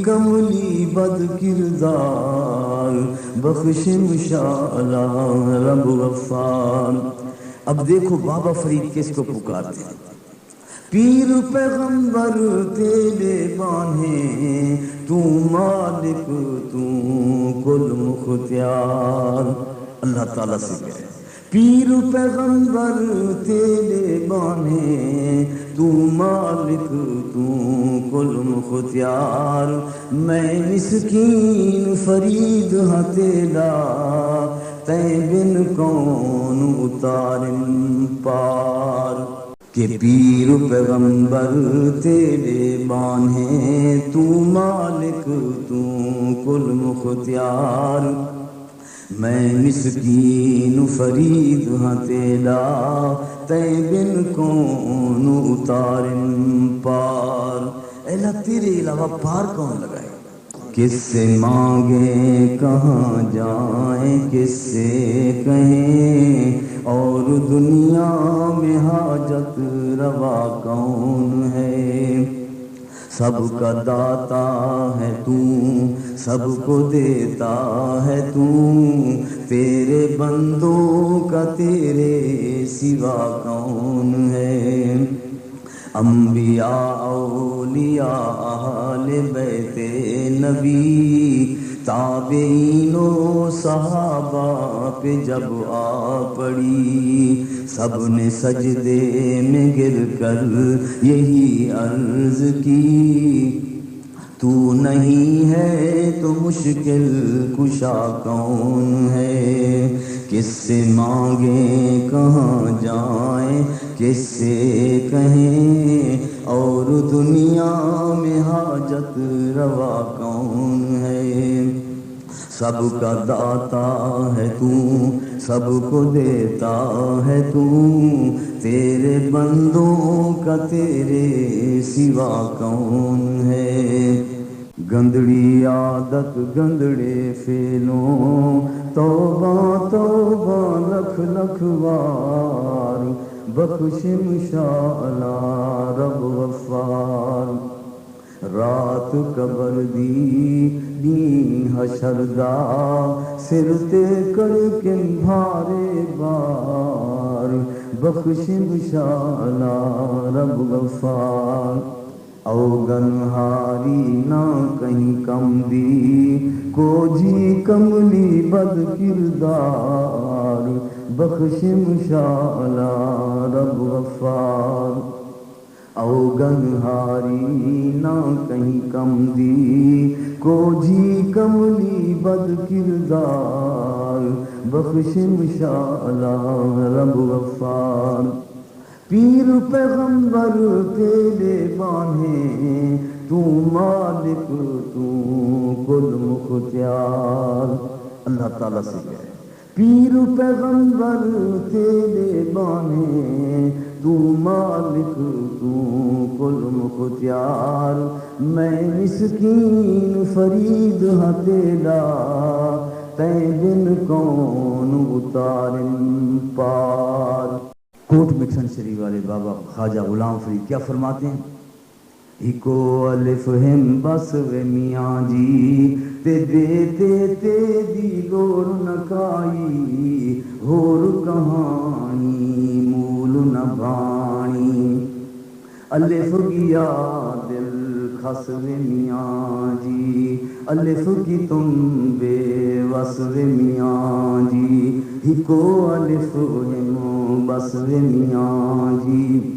کملی بد کردار بخش مشاءاللہ رب غفار۔ اب دیکھو بابا فرید کس کو پکارتے ہیں، پیر پیغمبر تیرے بانے، تو مالک تو کل مختار۔ اللہ تعالیٰ سے کہے پیر پیغمبر تیرے بانے، تو مالک تو کل مختار۔ میں مسکین فرید ہاں تیرا، تے بن کون اتارن پار۔ کہ پیر پیغمبر تیرے بانے، تو مالک تو کل مختار۔ میں مسکین فرید ہاں تیرا، تے بن کون اتارن پار۔ اے اللہ تیرے علاوہ پار کون لگائے؟ کس سے مانگیں کہاں جائیں، کس سے کہیں اور دنیا میں حاجت روا کون ہے؟ سب کا داتا ہے تو، سب کو دیتا ہے تو، تیرے بندوں کا تیرے سوا کون ہے؟ انبیاء اولیاء اہل بیت نبی، تابعین و صحابہ پہ جب آ پڑی، سب نے سجدے میں گر کر یہی عرض کی، تو نہیں ہے تو مشکل کشا کون ہے؟ کس سے مانگیں کہاں جائیں، کس سے کہیں اور دنیا میں حاجت روا کون ہے؟ سب کا داتا ہے تو، سب کو دیتا ہے تو، تیرے بندوں کا تیرے سوا کون ہے؟ گندڑی عادت گندڑے فیلوں، توبہ توبہ لکھ لکھ وار، بخش مشاءاللہ رب غفار۔ رات قبر دی دین حشر دا، سر تے کر کے بھارے بار، بخش مشاءاللہ رب غفار۔ اوگن ہاری نہ کہیں کم دی، کو جی کملی بد کردار، بخش مشاءاللہ رب غفار۔ اوگن ہاری نہ کہیں کم دی، کو جی کملی بد کردار، بخش مشاءاللہ رب غفار۔ پیر پیغمبر تیرے بانے، تو مالک تو کل مختار۔ اللہ تعالیٰ سے کہے پیر پیغمبر تیرے بانے، تو مالک تو کل مختار۔ میں مسکین فرید ہاں تیرا، تے بن کون اتارن پار۔ کوٹ مکسن شریف والے بابا خواجہ غلام فرید کیا فرماتے ہیں؟ ہکو الف ہم بس و میاں جی، تے دیتے تے دی لوڑ نکائی، ہور کہانی مول نہ بھانی۔ الف گیا دل خس و میاں جی، الف کی تم بے وس و میاں جی، ہکو الف ہم بس و میاں جی،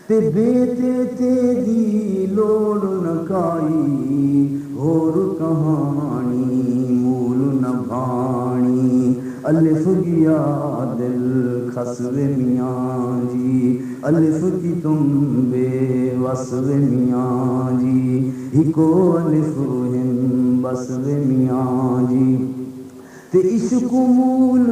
تے بیتے تے دی لوڑ نکائی، ہور کہانی مول نہ بھانی۔ الف گیا دل خس و میاں جی، الف کی تم بے وس و میاں جی، ہکو الف ہم بس و میاں جی۔ تے عشق مول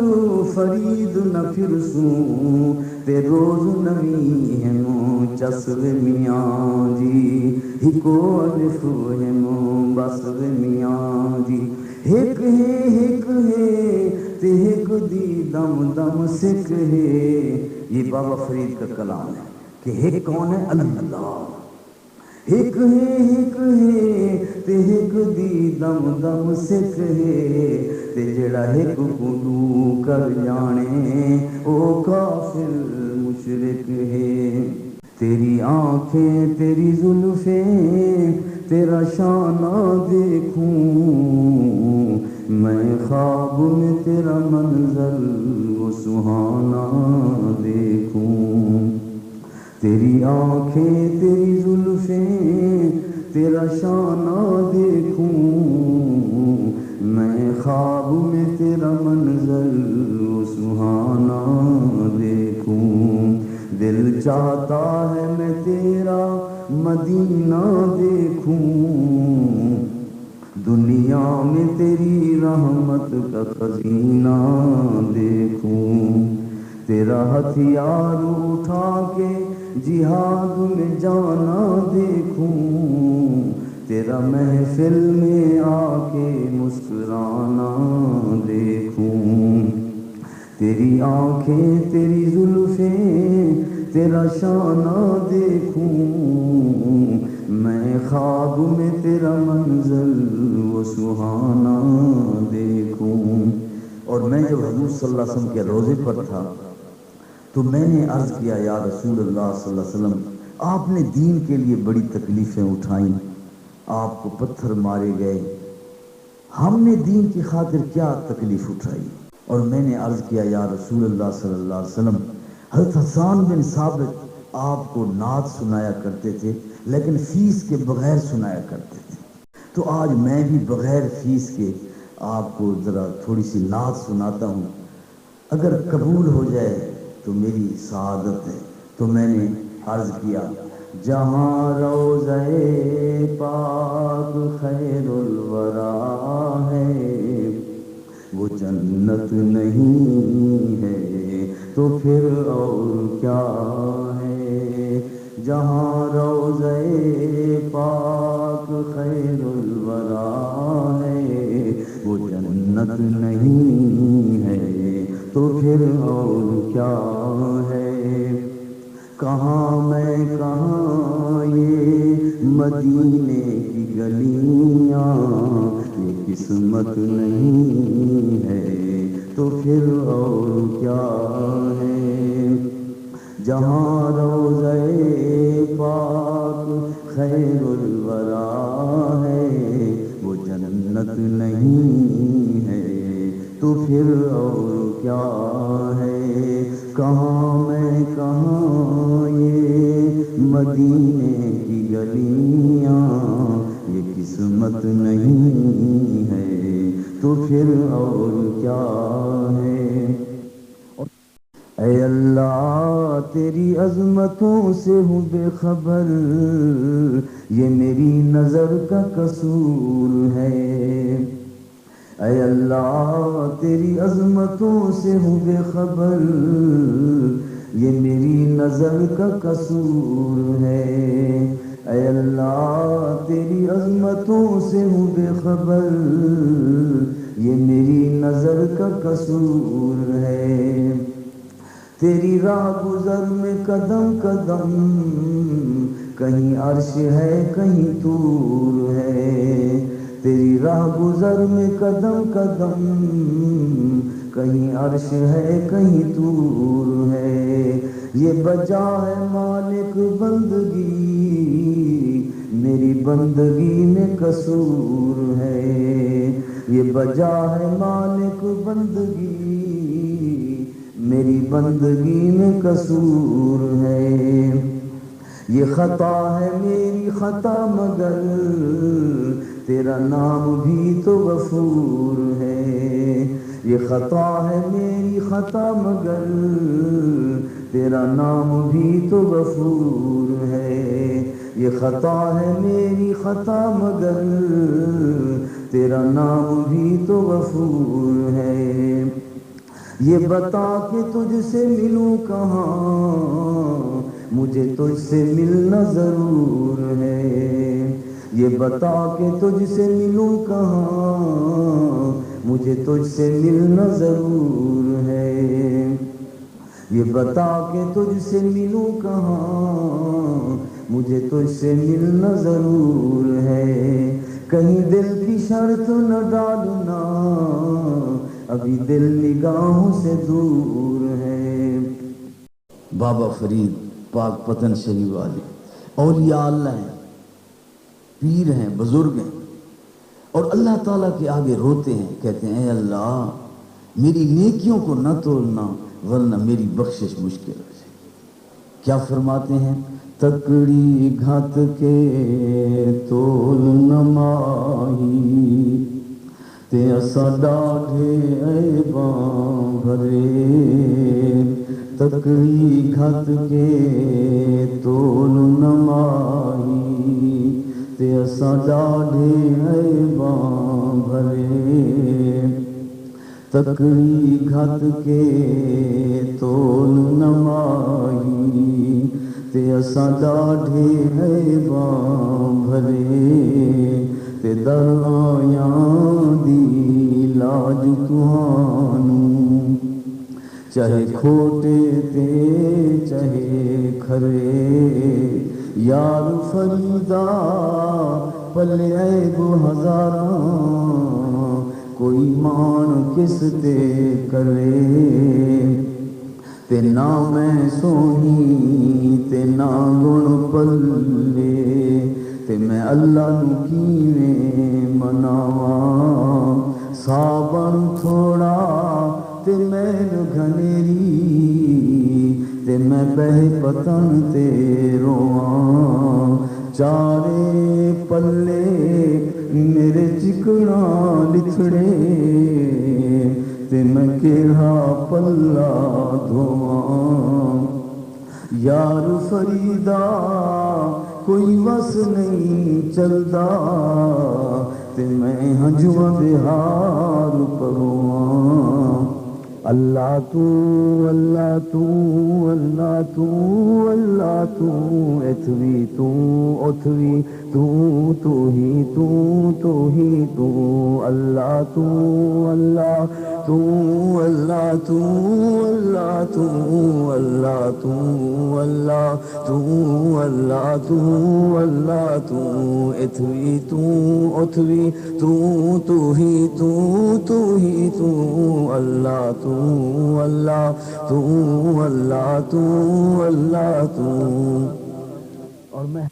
فرید نہ پھرسوں، تے روز نوی ہم چس و میاں جی، ہکو الف ہم بس و میاں جی۔ ہک ہے تے ہک دی دم دم سکھ ہے، یہ بابا فرید کا کلام ہے کہ ہک کون ہے؟ اللہ۔ ہک ہے تے ایک دی دم دم سکھ ہے تے جڑا ایک کلو کر جانے او کافر مشرک ہے تیری آنکھیں تیری زلفیں تیرا شانہ دیکھوں میں خواب میں تیرا منظر وہ سہانا دیکھوں تیری آنکھیں تیری زلفیں تیرا شانہ دیکھوں میں خواب میں تیرا منظر وہ سہانا دیکھوں دل چاہتا ہے میں تیرا مدینہ دیکھوں دنیا میں تیری رحمت کا خزینہ دیکھوں تیرا ہتھیار اٹھا کے جہاد میں جانا دیکھوں تیرا محفل میں آ کے مسکرانا دیکھوں تیری آنکھیں تیری زلفیں تیرا شانہ دیکھوں میں خواب میں تیرا منظر وہ سہانا دیکھوں اور میں جب حضور صلی اللہ علیہ وسلم کے روزے پر تھا تو میں نے عرض کیا یا رسول اللہ صلی اللہ علیہ وسلم آپ نے دین کے لیے بڑی تکلیفیں اٹھائیں آپ کو پتھر مارے گئے ہم نے دین کی خاطر کیا تکلیف اٹھائی اور میں نے عرض کیا یا رسول اللہ صلی اللہ علیہ وسلم حضرت حسان بن ثابت آپ کو نعت سنایا کرتے تھے لیکن فیس کے بغیر سنایا کرتے تھے تو آج میں بھی بغیر فیس کے آپ کو ذرا تھوڑی سی نعت سناتا ہوں اگر قبول ہو جائے تو میری سعادت ہے تو میں نے عرض کیا جہاں روضہ پاک خیر الورا ہے وہ جنت نہیں ہے تو پھر اور کیا ہے جہاں روضہ پاک خیر الورا ہے وہ جنت نہیں ہے تو پھر اور کیا ہے کہاں میں کہاں یہ مدینے کی گلیاں یہ قسمت نہیں ہے تو پھر اور کیا ہے جہاں روضہ پاک خیر الورا ہے وہ جنت نہیں ہے تو پھر اور کیا ہے کہاں میں کہاں یہ مدینے کی گلیاں یہ قسمت نہیں ہے تو پھر اور کیا ہے اے اللہ تیری عظمتوں سے ہوں بے خبر یہ میری نظر کا قصور ہے اے اللہ تیری عظمتوں سے ہوں بے خبر یہ میری نظر کا قصور ہے اے اللہ تیری عظمتوں سے ہوں بے خبر یہ میری نظر کا قصور ہے تیری راہ گزر میں قدم قدم کہیں عرش ہے کہیں طور ہے تیری راہ گزر میں قدم قدم کہیں عرش ہے کہیں طور ہے یہ بجا ہے مالک بندگی میری بندگی میں قصور ہے یہ بجا ہے مالک بندگی میری بندگی میں قصور ہے یہ خطا ہے میری خطا مگر تیرا نام بھی تو غفور ہے یہ خطا ہے میری خطا مگر تیرا نام بھی تو غفور ہے یہ خطا ہے میری خطا مگر تیرا نام بھی تو غفور ہے یہ بتا کہ تجھ سے ملوں کہاں مجھے تجھ سے ملنا ضرور ہے یہ بتا کہ تجھ سے ملوں کہاں مجھے تجھ سے ملنا ضرور ہے یہ بتا کہ تجھ سے ملوں کہاں مجھے تجھ سے ملنا ضرور ہے کہیں دل کی شرط نہ ڈالنا، ابھی دل نگاہوں سے دور ہے۔ بابا فرید پاک پتن شریف والے اولیاء اللہ ہیں، پیر ہیں، بزرگ ہیں، اور اللہ تعالیٰ کے آگے روتے ہیں، کہتے ہیں اے اللہ میری نیکیوں کو نہ تولنا ورنہ میری بخشش مشکل ہے۔ کیا فرماتے ہیں؟ تکڑی گھات کے تول نماہی تے اسا ڈاڈھے عیباں بھرے، تکڑی گھات کے تول نماہی تے اسا ڈاڈھے عیباں بھرے، تکڑی گھات کے تول نماہی تے اساں ڈاڈھے عیباں بھرے، تے در آیاں دی لاج تہانوں، چاہے کھوٹے تے چاہے کھرے، یار فریدا پلے عیب ہزاراں، کوئی مان کس تے کرے، تے نہ میں سونی تے نہ گن پلے، تے میں اللہ نو کیویں مناواں، سابن تھوڑا تے میل گھنیری، تے میں بہ پتن تے رواں، چارے پلے میرے چکڑا لتھڑے، تے میں کیڑا پلا دھواں، یار فریدا کوئی وس نہیں چلدا، تے میں ہنجواں دے ہار پرواں، اللہ تو اللہ تو اللہ تو اللہ تو، اتھوی تو اتھوی تو ہی تو ہی تو، اللہ تو اللہ تو اللہ تو اللہ تو اللہ تو اللہ تو اللہ تو اللہ تو، اتھوی تو اتھوی تو ہی تو ہی تو، اللہ تو اللہ تو اللہ تو اللہ تو۔ اور میں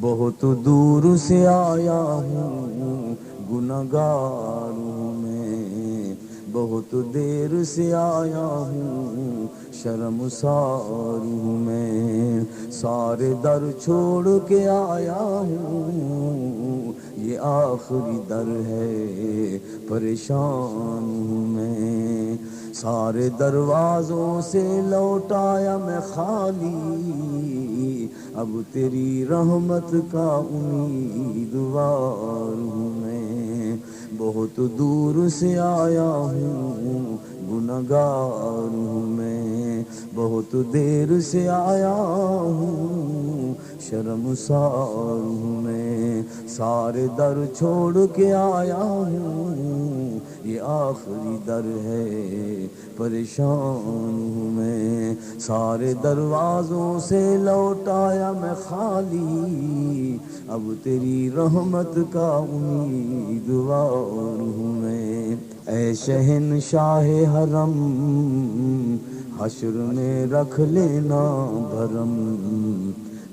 بہت دور سے آیا ہوں، گنہگار ہوں میں، بہت دیر سے آیا ہوں، شرمسار ہوں میں، سارے در چھوڑ کے آیا ہوں، یہ آخری در ہے، پریشان ہوں میں، سارے دروازوں سے لوٹ آیا میں خالی، اب تیری رحمت کا امیدوار ہوں میں، بہت دور سے آیا ہوں، گنہگار ہوں میں، بہت دیر سے آیا ہوں، شرمسار ہوں میں، سارے در چھوڑ کے آیا ہوں، یہ آخری در ہے، پریشان ہوں میں، سارے دروازوں سے لوٹ آیا میں خالی، اب تیری رحمت کا امیدوار ہوں میں، اے شہنشاہ حرم حشر میں رکھ لینا بھرم،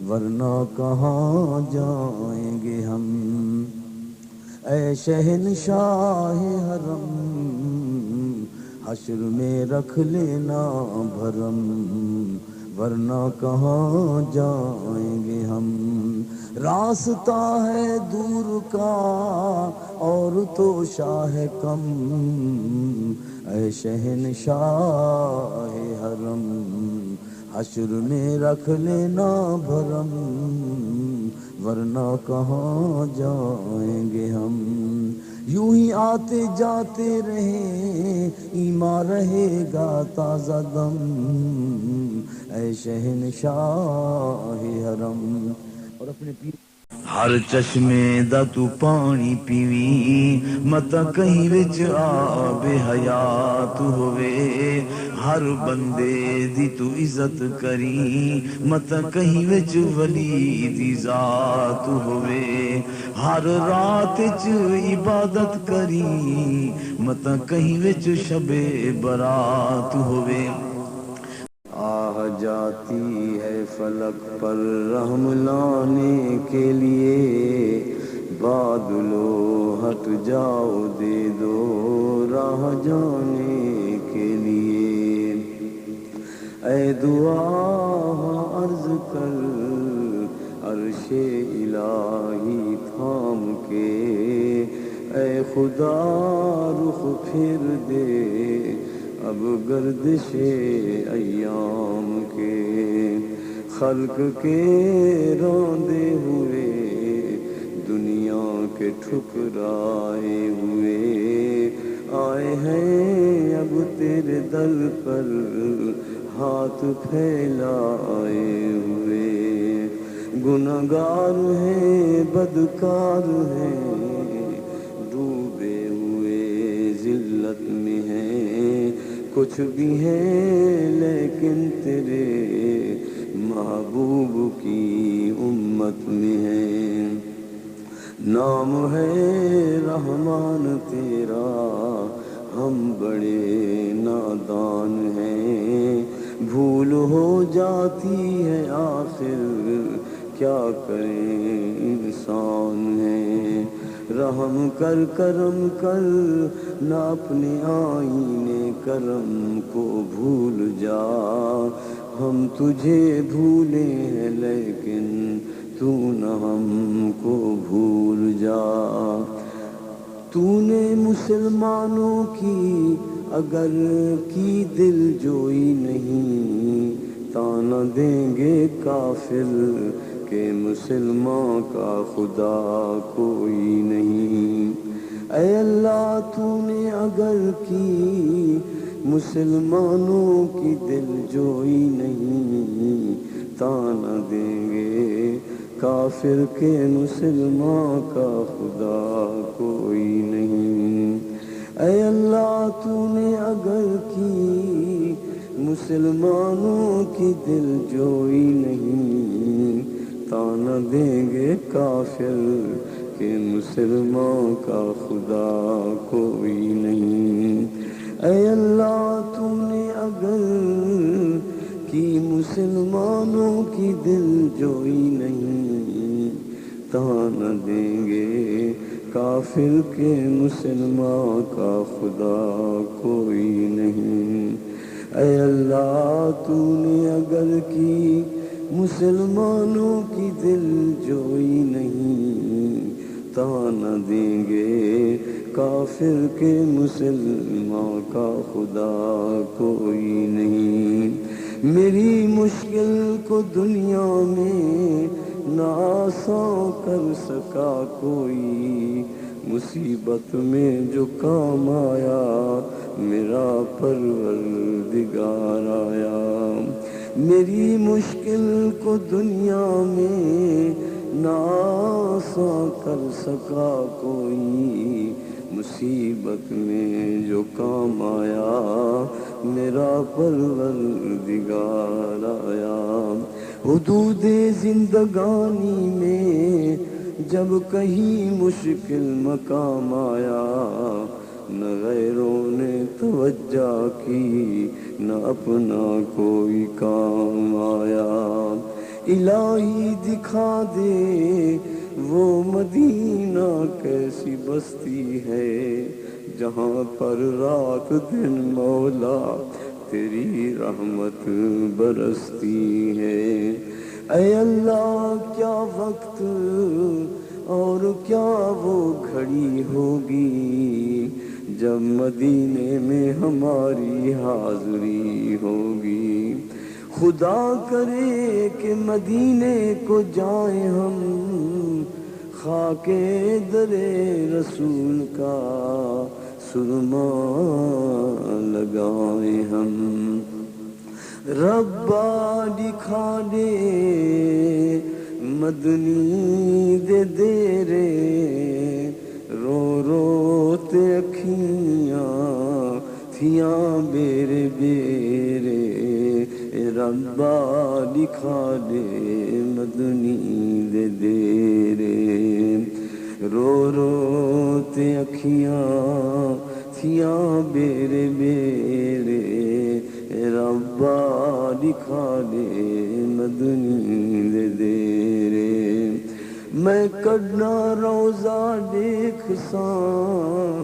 ورنہ کہاں جائیں گے ہم، اے شہنشاہ حرم حشر میں رکھ لینا بھرم، ورنہ کہاں جائیں گے ہم، راستہ ہے دور کا اور تو شاہ کم، اے شہنشاہ حرم حشر میں رکھ لینا بھرم، ورنہ کہاں جائیں گے ہم، یوں ہی آتے جاتے رہیں ایمان رہے گا تازہ دم، اے شہنشاہ حرم، اور اپنے پیر ہر چشمے دا تو پانی پیوی مت کہیں وچ آب حیات ہوئے ہر بندے دی تو عزت کری مت کہیں وچ ولی دی ذات ہوئے ہر رات وچ عبادت کری مت کہیں وچ شب برات ہوئے آہ جاتی ہے فلک پر رحم لانے کے لیے بادلو ہٹ جاؤ دے دو راہ جانے کے لیے اے دعا عرض کر عرش الہی تھام کے اے خدا رخ پھر دے اب گردش ایام کے خلق کے روندے ہوئے دنیا کے ٹھکرائے ہوئے آئے ہیں اب تیرے در پر ہاتھ پھیلائے ہوئے گنہگار ہیں بدکار ہیں ڈوبے ہوئے ذلت میں ہیں کچھ بھی ہیں لیکن تیرے محبوب کی امت میں ہیں نام ہے رحمان تیرا ہم بڑے نادان ہیں بھول ہو جاتی ہے آخر کیا کریں انسان ہیں رحم کر کرم کر نہ اپنے آئینے کرم کو بھول جا ہم تجھے بھولے ہیں لیکن تو نہ ہم کو بھول جا تو نے مسلمانوں کی اگر کی دل جوئی نہیں تانا دیں گے کافر کہ مسلمان کا خدا کوئی نہیں اے اللہ تو نے اگر کی مسلمانوں کی دل جوئی نہیں تانا دیں گے کافر کے مسلمان کا خدا کوئی نہیں اے اللہ تو نے اگر کی مسلمانوں کی دل جوئی نہیں تانا دیں گے کافر کہ مسلمان کا خدا کوئی نہیں اے اللہ تو نے اگر کی مسلمانوں کی دل جوئی نہیں تانا دیں گے کافر کے مسلمان کا خدا کوئی نہیں اے اللہ تو نے اگر کی مسلمانوں کی دل جوئی نہیں تانا دیں گے کافر کے مسلمان کا خدا کوئی نہیں میری مشکل کو دنیا میں نہ آسان کر سکا کوئی مصیبت میں جو کام آیا میرا پروردگار آیا میری مشکل کو دنیا میں نہ آسان کر سکا کوئی مصیبت میں جو کام آیا میرا پروردگار آیا حدود زندگانی میں جب کہیں مشکل مقام آیا نہ غیروں نے توجہ کی نہ اپنا کوئی کام آیا الہی دکھا دے وہ مدینہ کیسی بستی ہے جہاں پر رات دن مولا تیری رحمت برستی ہے اے اللہ کیا وقت اور کیا وہ گھڑی ہوگی جب مدینے میں ہماری حاضری ہوگی خدا کرے کہ مدینے کو جائیں ہم خاک در رسول کا سرما لگائیں ہم ربا دکھا دے مدنی دے دیرے رو رو تے اکھیاں تھیاں بیرے بیرے اے ربا لکھا دے مدنی دے دیرے رو رو تے اکھیاں تھیاں بیرے بیرے اے ربا لکھا دے مدنی دے دیرے میں کڈنا روزہ دیکھ ساں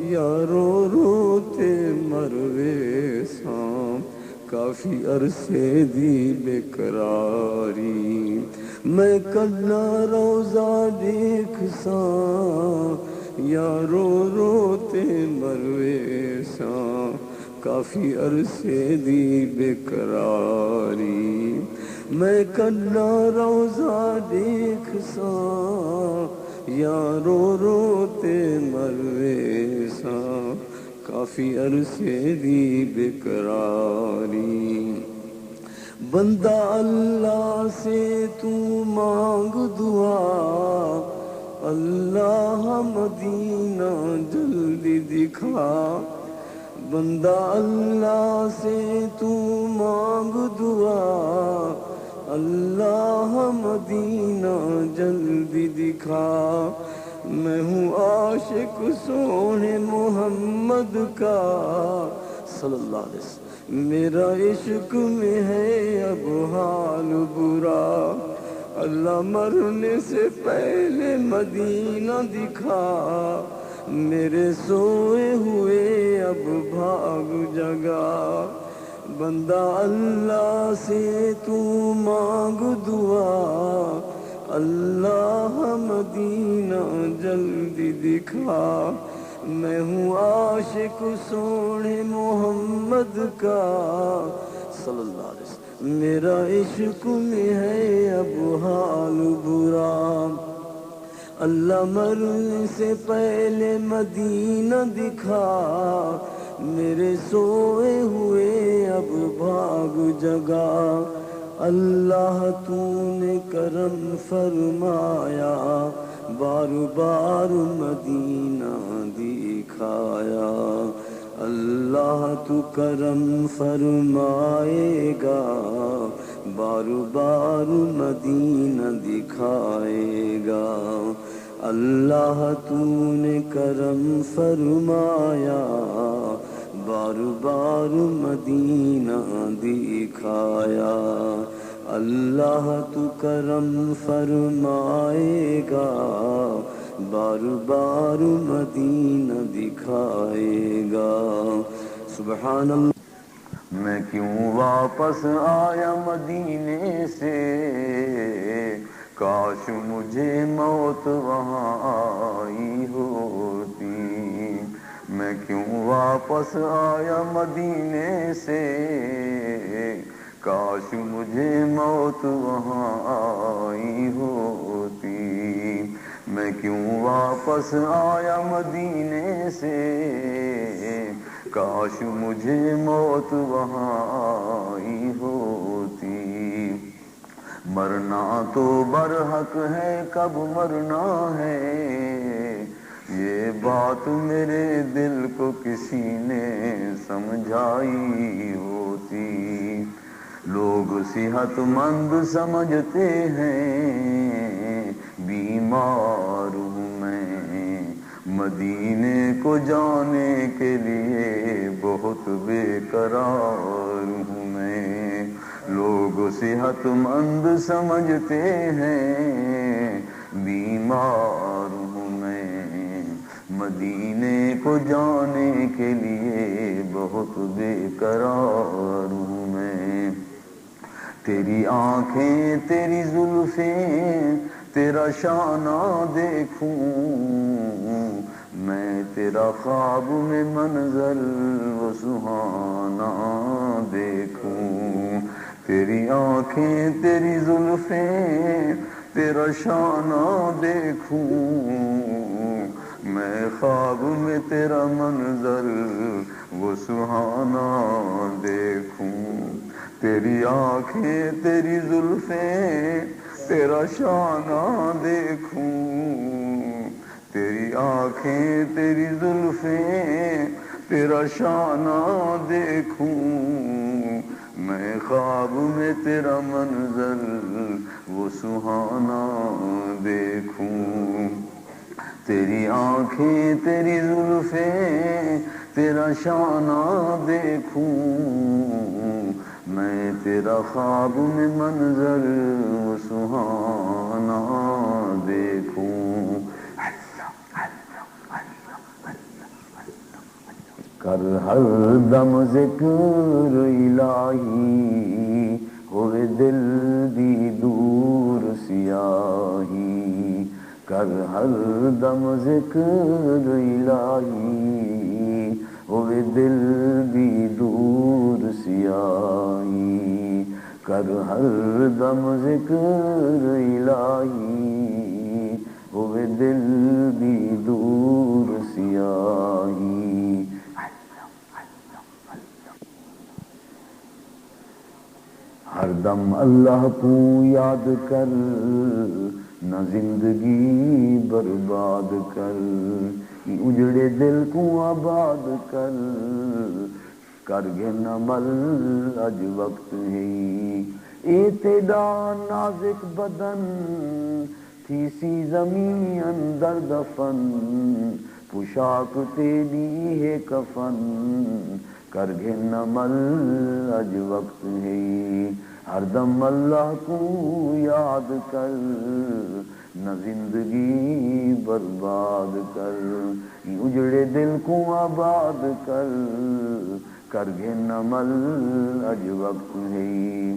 یا رو رو تے مروے ساں کافی عرصے دی بے قراری میں کڈنا روزہ دیکھ ساں یا رو رو تے مروے ساں کافی عرصے دی بے قراری میں کڈنا روزہ دیکھ ساں یا رو رو تے مروے ساں کافی عرصے دی بے قراری بندہ اللہ سے تو مانگ دعا اللہ مدینہ جلدی دکھا بندہ اللہ سے تو مانگ دعا اللہ مدینہ جلدی دکھا میں ہوں عاشق سونے محمد کا صلی اللہ علیہ وسلم میرا عشق میں ہے اب حال برا اللہ مرنے سے پہلے مدینہ دکھا میرے سوئے ہوئے اب بھاگ جگا بندہ اللہ سے تو مانگ دعا اللہ مدینہ جلدی دکھا میں ہوں عاشق سونے محمد کا صلی اللہ علیہ وسلم میرا عشق میں ہے اب حال برا اللہ مرنے سے پہلے مدینہ دکھا میرے سوئے ہوئے اب بھاگ جگا اللہ تو نے کرم فرمایا بار بار مدینہ دکھایا اللہ تو کرم فرمائے گا بار بار مدینہ دکھائے گا اللہ تو نے کرم فرمایا بار بار مدینہ دکھایا اللہ تو کرم فرمائے گا بار بار مدینہ دکھائے گا سبحان اللہ میں کیوں واپس آیا مدینے سے کاش مجھے موت وہاں آئی ہوتی میں کیوں واپس آیا مدینے سے کاش مجھے موت وہاں آئی ہوتی میں کیوں واپس آیا مدینے سے کاش مجھے موت وہاں آئی ہوتی مرنا تو برحق ہے کب مرنا ہے یہ بات میرے دل کو کسی نے سمجھائی ہوتی لوگ صحت مند سمجھتے ہیں بیمار ہوں میں مدینے کو جانے کے لیے بہت بے قرار ہوں میں لوگ صحت مند سمجھتے ہیں بیمار ہوں میں مدینے کو جانے کے لیے بہت بے قرار ہوں میں تیری آنکھیں تیری زلفیں تیرا شانہ دیکھوں میں تیرا خواب میں منظر وہ سہانا دیکھوں تیری آنکھیں تیری زلفیں تیرا شانہ دیکھوں میں خواب میں تیرا منظر وہ سہانا دیکھوں تیری آنکھیں تیری زلفیں تیرا شانہ دیکھوں، تیری آنکھیں تیری زلفیں تیرا شانہ دیکھوں، میں خواب میں تیرا منظر وہ سہانا دیکھوں، تیری آنکھیں تیری زلفیں تیرا شانہ دیکھوں، میں تیرا خواب میں منظر وہ سہانا دیکھوں۔ کر ہر دم ذکر الہی، ہوئے دل دی دور سیاہی، کر ہر دم ذکر الہی، ہوئے دل دی دور سیاہی، کر ہر دم ذکر الہی، ہوئے دل دی دور سیاہی۔ ہر دم اللہ کو یاد کر، نہ زندگی برباد کر، اجڑے دل کو آباد کر، کرگے نمل اج وقت ہے، اے تیرا نازک بدن تھی سی زمین اندر دفن، پوشاک تیری ہے کفن، کرگے نمل اج وقت ہے، ہر دم اللہ کو یاد کر، نہ زندگی برباد کر، اجڑے دل کو آباد کر، کرگے نمل اج وقت ہے،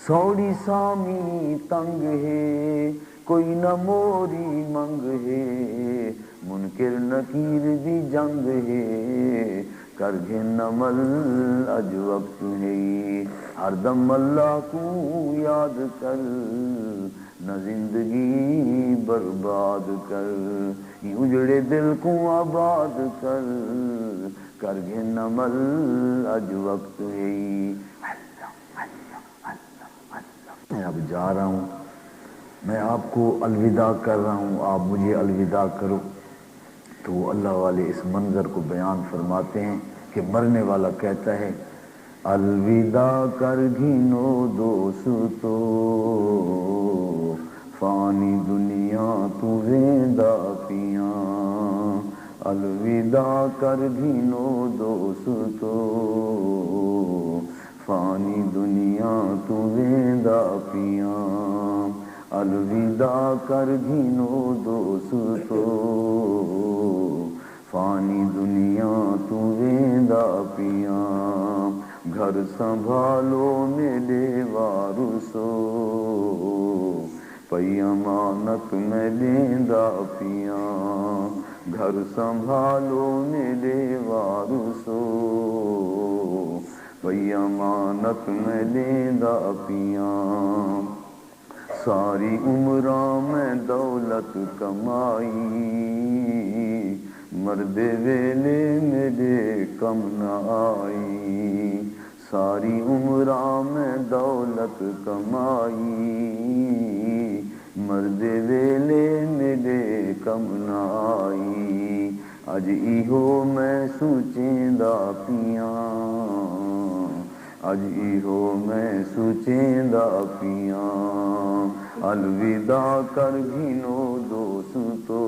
سوڑی سامی تنگ ہے، کوئی نہ موری منگ ہے، منکر نکیر دی جنگ ہے، کرگے نمل اج وقت ہے، ہر دم اللہ کو یاد کر، نہ زندگی برباد کر، اجڑے دل کو آباد کر، کرگے نمل اج وقت ہے۔ میں اب جا رہا ہوں، میں آپ کو الوداع کر رہا ہوں، آپ مجھے الوداع کرو۔ تو وہ اللہ والے اس منظر کو بیان فرماتے ہیں کہ مرنے والا کہتا ہے، الوداع کر گھنو دوستو، فانی دنیا تو ویندا پیاں، الوداع کر گھنو دوستو، فانی دنیا تو ویندا پیاں، الوداع کر گھنو دوستو، فانی دنیا تو ویندا پیاں، گھر سنبھالو میرے وارثو، پئی امانت میں لیندا پیاں، گھر سنبھالو میرے وارثو، پئی امانت میں لیندا پیاں، ساری عمراں میں دولت کمائی، مردے ویلے میرے کم نہ آئی، ساری عمراں میں دولت کمائی، مردے ویلے میرے کم نہ آئی، اج ایہو میں سوچیندا پیاں، اج ایہو میں سوچیندا پیاں، الوداع کر گھنو دوستو،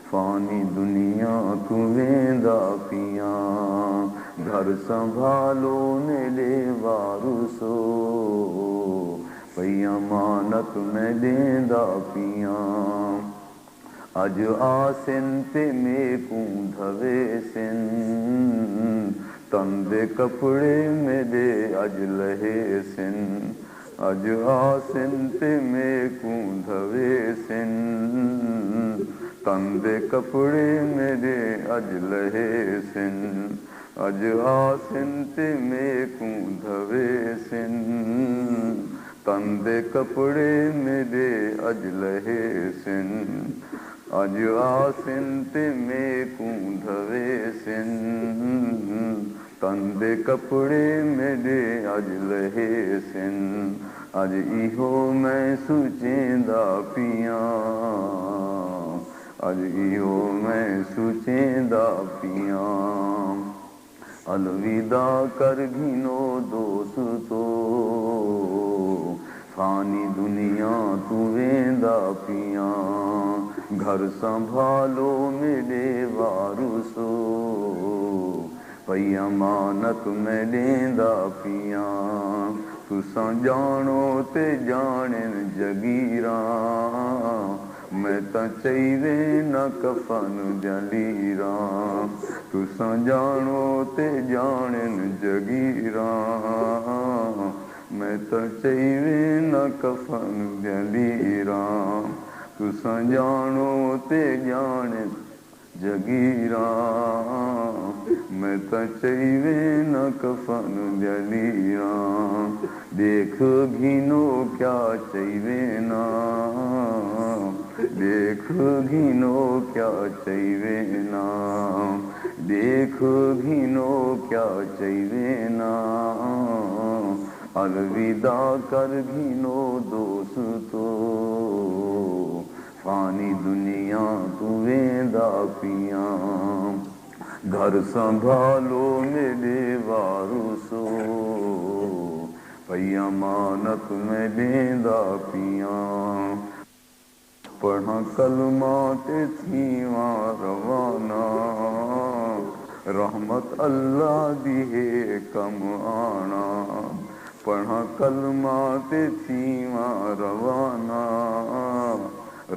فانی دنیا تو ویندا پیاں، گھر سنبھالو میرے وارثو، پئی امانت میں لیندا پیاں، اج آسن تے میکوں دھوے سن، تن دے کپڑے میرے اج لہے سن، اج آسن تے میکوں دھوے سن، تن دے کپڑے میرے اج لہے سن، اج آسن تے میکوں دھوے سن، تن دے کپڑے میرے اج لہے سن، اج آسن تے میکوں دھوے سن، تن دے کپڑے میرے اج لہے سن، اج ایہو میں سوچیندا پیاں اج ایہو میں سوچیندا پیاں الوداع کر گھنو دوستو فانی دنیا تو ویندا پیاں گھر سنبھالو میرے وارثو پئی امانت میں ڈیندا پیاں تساں جانو تے جانن جگیراں میں تاں چئی وینا کفن دیاں لیراں تساں جانو تے جانن جگیراں میں تاں چئی وینا کفن دیاں لیراں تساں جانو تے جانن جگیراں میں تاں چئی وینا کفن دیاں لیراں دیکھ گھنو کیا چئی وینا دیکھ گھنو کیا چئی وینا دیکھ گھنو کیا چئی وینا الوداع کر گھنو دوستو فانی دنیا تو ویندا پیاں گھر سنبھالو میرے وارثو پئی امانت میں ڈیندا پیاں پڑھاں کلمہ تے تھیواں روانہ رحمت اللہ دی ہے کم آنا پڑھاں کلمہ تے تھیواں روانہ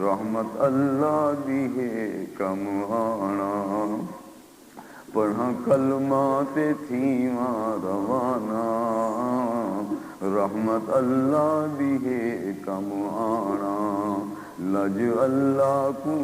رحمت اللہ دی ہے کم آنا پڑھاں کلمہ تے تھیواں روانہ رحمت اللہ دی ہے کم آنا لج اللہ کو